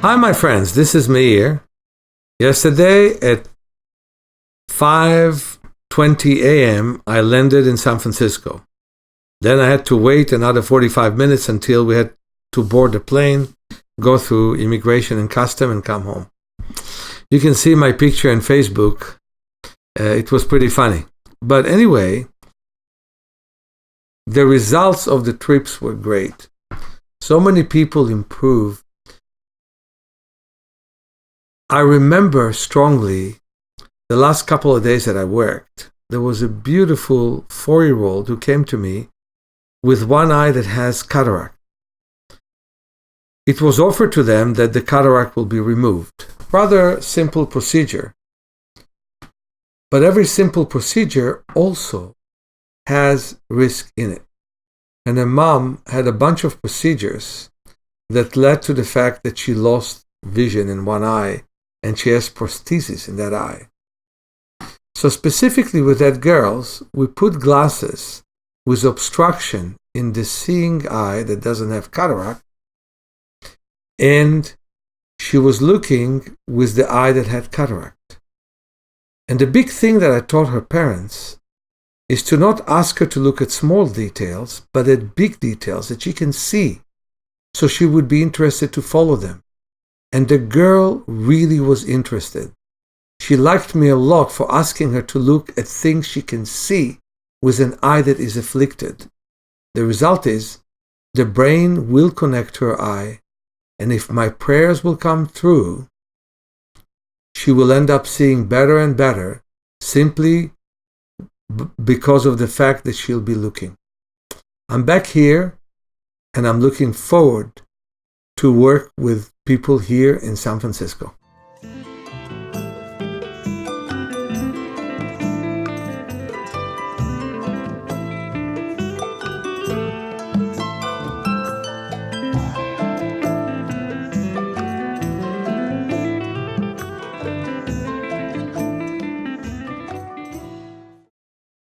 Hi, my friends. This is Meir. Yesterday at 5:20 a.m., I landed in San Francisco. Then I had to wait another 45 minutes until we had to board the plane, go through immigration and custom, and come home. You can see my picture on Facebook. It was pretty funny. But anyway, the results of the trips were great. So many people improved. I remember strongly the last couple of days that I worked, there was a beautiful 4-year-old who came to me with one eye that has cataract. It was offered to them that the cataract will be removed. Rather simple procedure. But every simple procedure also has risk in it. And her mom had a bunch of procedures that led to the fact that she lost vision in one eye and she has prosthesis in that eye. So specifically with that girls, we put glasses with obstruction in the seeing eye that doesn't have cataract, and she was looking with the eye that had cataract. And the big thing that I taught her parents is to not ask her to look at small details, but at big details that she can see, so she would be interested to follow them. And the girl really was interested. She liked me a lot for asking her to look at things she can see with an eye that is afflicted. The result is the brain will connect to her eye, and if my prayers will come through, she will end up seeing better and better simply because of the fact that she'll be looking. I'm back here, and I'm looking forward to work with people here in San Francisco.